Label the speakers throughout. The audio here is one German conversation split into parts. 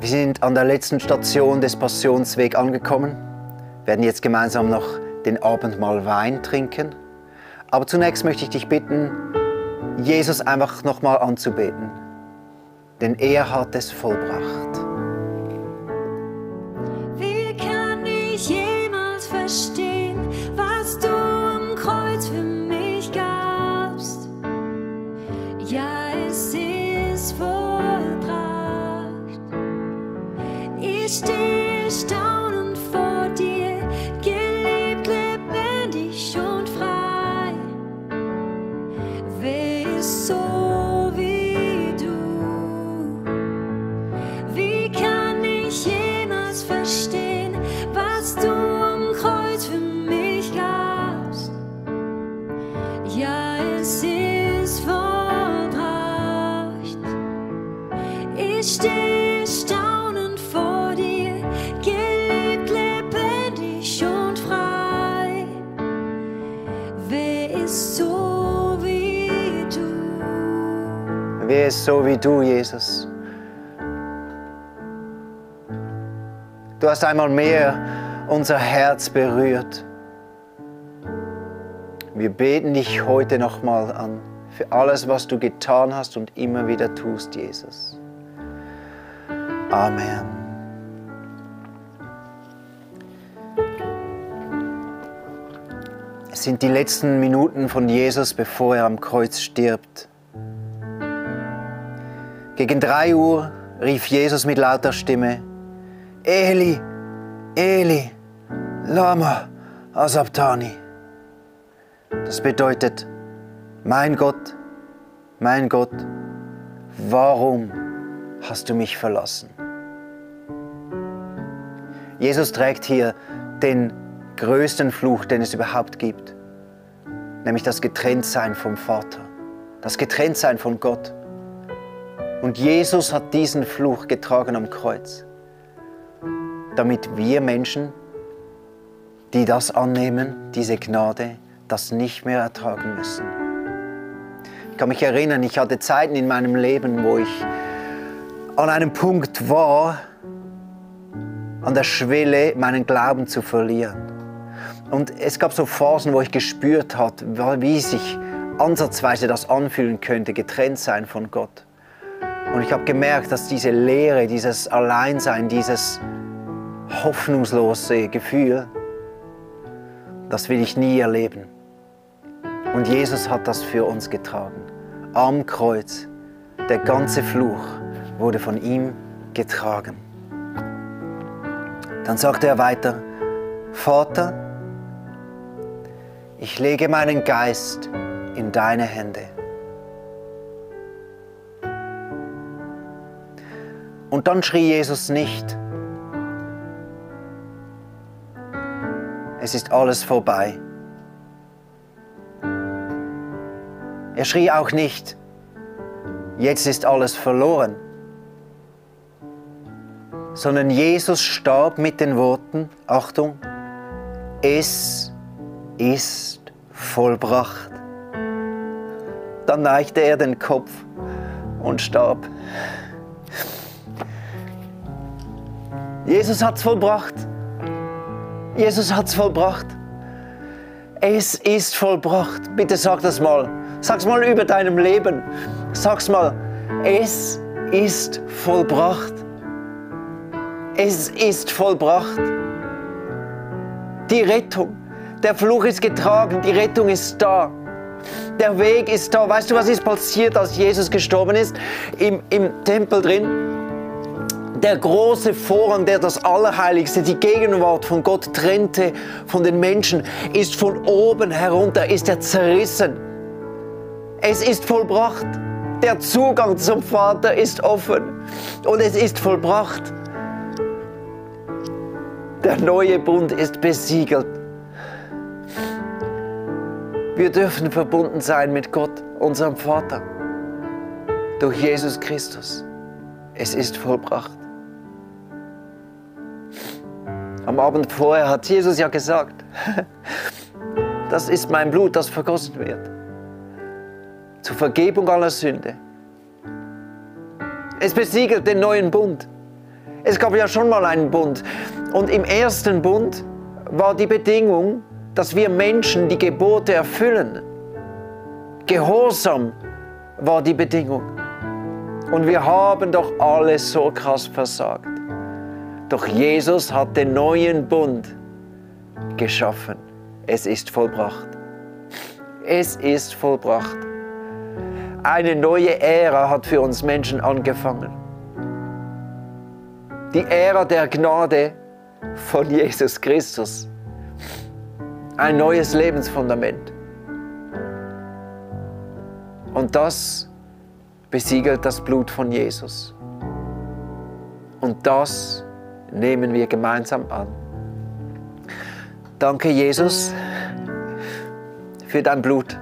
Speaker 1: Wir sind an der letzten Station des Passionswegs angekommen, werden jetzt gemeinsam noch den Abendmahl Wein trinken. Aber zunächst möchte ich dich bitten, Jesus einfach nochmal anzubeten, denn er hat es vollbracht.
Speaker 2: Wie kann ich jemals verstehen, was du am Kreuz für mich gabst? Ja, es ist vollbracht. Ich stehe staunend vor dir, gelebt, lebendig und frei. Wer ist so wie du? Wie kann ich jemals verstehen, was du am Kreuz für mich gabst? Ja, es ist vollbracht. Ich stehe staunend vor dir, gelebt, lebendig und frei. Wer ist so wie du?
Speaker 1: Wer ist so wie du, Jesus? Du hast einmal mehr unser Herz berührt. Wir beten dich heute nochmal an für alles, was du getan hast und immer wieder tust, Jesus. Amen. Es sind die letzten Minuten von Jesus, bevor er am Kreuz stirbt. Gegen 3 Uhr rief Jesus mit lauter Stimme: Eli, Eli, lama sabachthani. Das bedeutet: Mein Gott, warum hast du mich verlassen? Jesus trägt hier den größten Fluch, den es überhaupt gibt, nämlich das Getrenntsein vom Vater, das Getrenntsein von Gott. Und Jesus hat diesen Fluch getragen am Kreuz, damit wir Menschen, die das annehmen, diese Gnade, das nicht mehr ertragen müssen. Ich kann mich erinnern, ich hatte Zeiten in meinem Leben, wo ich an einem Punkt war, an der Schwelle, meinen Glauben zu verlieren. Und es gab so Phasen, wo ich gespürt habe, wie sich ansatzweise das anfühlen könnte, getrennt sein von Gott. Und ich habe gemerkt, dass diese Leere, dieses Alleinsein, dieses hoffnungslose Gefühl, das will ich nie erleben. Und Jesus hat das für uns getragen. Am Kreuz, der ganze Fluch wurde von ihm getragen. Dann sagte er weiter: Vater, ich lege meinen Geist in deine Hände. Und dann schrie Jesus nicht: Es ist alles vorbei. Er schrie auch nicht: Jetzt ist alles verloren. Sondern Jesus starb mit den Worten, Achtung, es ist vollbracht. Dann neigte er den Kopf und starb. Jesus hat's vollbracht. Jesus hat's vollbracht. Es ist vollbracht. Bitte sag das mal. Sag's mal über deinem Leben. Sag's mal. Es ist vollbracht. Es ist vollbracht. Die Rettung. Der Fluch ist getragen. Die Rettung ist da. Der Weg ist da. Weißt du, was ist passiert, als Jesus gestorben ist? Im Tempel drin. Der große Vorhang, der das Allerheiligste, die Gegenwart von Gott trennte von den Menschen, ist von oben herunter, ist er zerrissen. Es ist vollbracht. Der Zugang zum Vater ist offen und es ist vollbracht. Der neue Bund ist besiegelt. Wir dürfen verbunden sein mit Gott, unserem Vater, durch Jesus Christus. Es ist vollbracht. Am Abend vorher hat Jesus ja gesagt, das ist mein Blut, das vergossen wird, zur Vergebung aller Sünde. Es besiegelt den neuen Bund. Es gab ja schon mal einen Bund. Und im ersten Bund war die Bedingung, dass wir Menschen die Gebote erfüllen. Gehorsam war die Bedingung. Und wir haben doch alle so krass versagt. Doch Jesus hat den neuen Bund geschaffen. Es ist vollbracht. Es ist vollbracht. Eine neue Ära hat für uns Menschen angefangen. Die Ära der Gnade von Jesus Christus. Ein neues Lebensfundament. Und das besiegelt das Blut von Jesus. Und das nehmen wir gemeinsam an. Danke, Jesus, für dein Blut,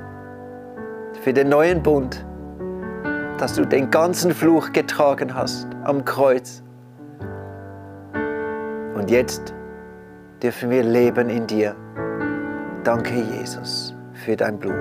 Speaker 1: für den neuen Bund, dass du den ganzen Fluch getragen hast am Kreuz. Und jetzt dürfen wir leben in dir. Danke, Jesus, für dein Blut.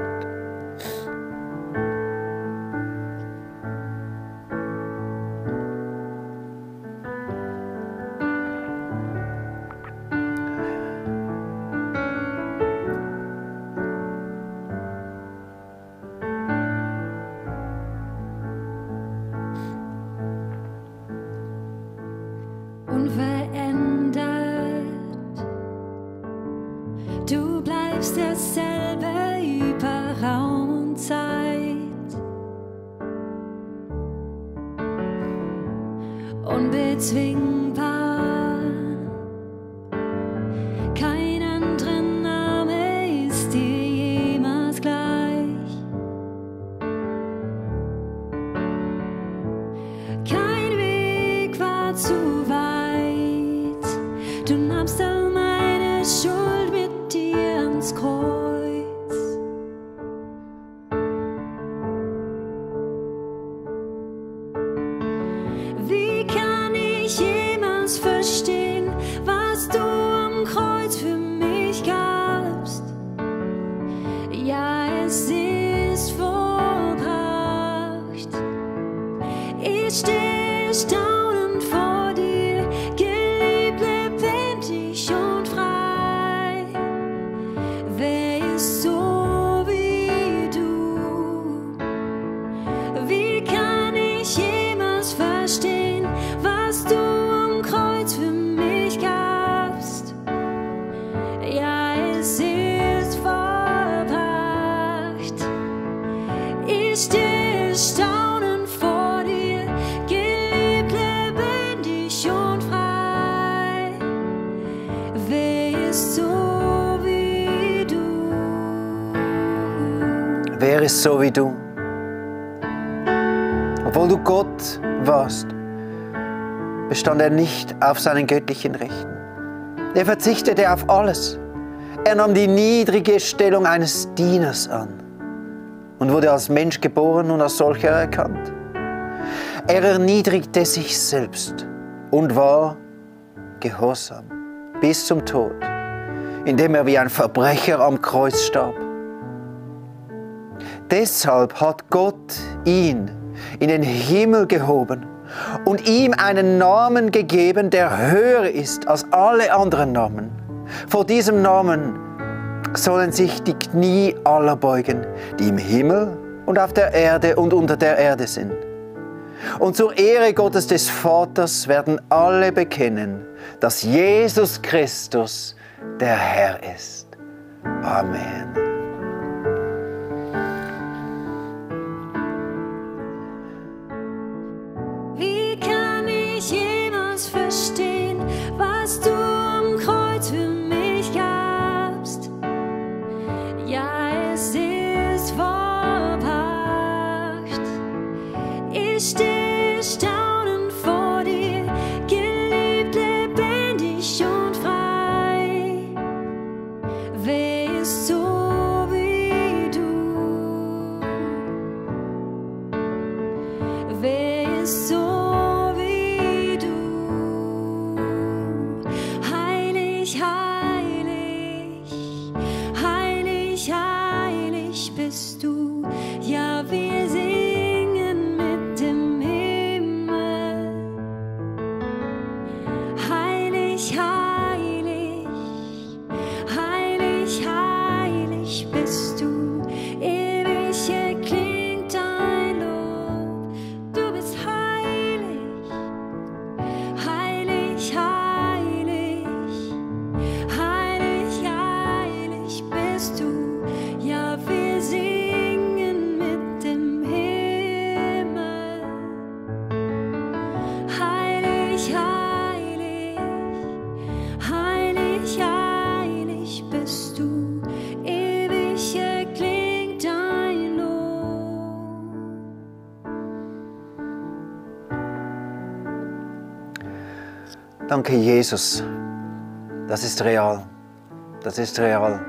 Speaker 2: Unverändert, du bleibst derselbe über Raum und Zeit. Unbezwingbar, kein anderer Name ist dir jemals gleich. Kein Weg war zu weit, du nahmst all meine Schuld mit dir ans Kreuz. Wie kann ich jemals verstehen, was du am Kreuz für mich gabst? Ja, es ist vollbracht. Ich stehe staunend vor dir, geliebt, lebendig und frei. Wer ist so wie du? Wie kann ich jemals verstehen, was du am Kreuz für mich gabst? Ja, es ist vollbracht. Ich stehe staunend vor dir, geliebt, lebendig und frei. Wer ist so wie du?
Speaker 1: Wer ist so wie du? Obwohl du Gott warst, bestand er nicht auf seinen göttlichen Rechten. Er verzichtete auf alles. Er nahm die niedrige Stellung eines Dieners an und wurde als Mensch geboren und als solcher erkannt. Er erniedrigte sich selbst und war gehorsam bis zum Tod, indem er wie ein Verbrecher am Kreuz starb. Deshalb hat Gott ihn in den Himmel gehoben und ihm einen Namen gegeben, der höher ist als alle anderen Namen. Vor diesem Namen sollen sich die Knie aller beugen, die im Himmel und auf der Erde und unter der Erde sind. Und zur Ehre Gottes des Vaters werden alle bekennen, dass Jesus Christus der Herr ist. Amen.
Speaker 2: Wie kann ich jemals verstehen, was du am Kreuz für mich gabst? Ja, es ist vollbracht. Ich stehe staunend vor dir, geliebt, lebendig und frei. Wer ist so wie du? Wer ist so wie du? Heilig, heilig, heilig, heilig bist du. Ja, wir singen mit dem Himmel.
Speaker 1: Danke, Jesus. Das ist real. Das ist real.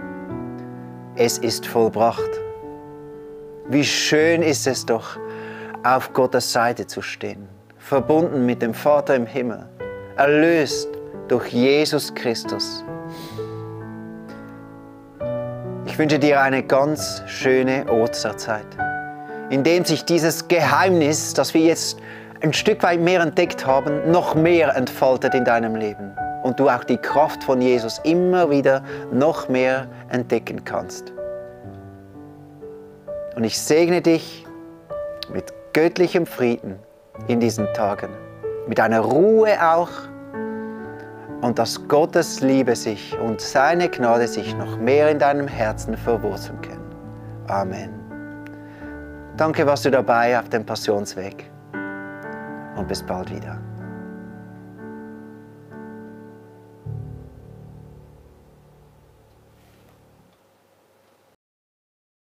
Speaker 1: Es ist vollbracht. Wie schön ist es doch, auf Gottes Seite zu stehen, verbunden mit dem Vater im Himmel, erlöst durch Jesus Christus. Ich wünsche dir eine ganz schöne Osterzeit, in dem sich dieses Geheimnis, das wir jetzt ein Stück weit mehr entdeckt haben, noch mehr entfaltet in deinem Leben und du auch die Kraft von Jesus immer wieder noch mehr entdecken kannst. Und ich segne dich mit göttlichem Frieden in diesen Tagen, mit einer Ruhe auch, und dass Gottes Liebe sich und seine Gnade sich noch mehr in deinem Herzen verwurzeln können. Amen. Danke, warst du dabei auf dem Passionsweg, und bis bald wieder.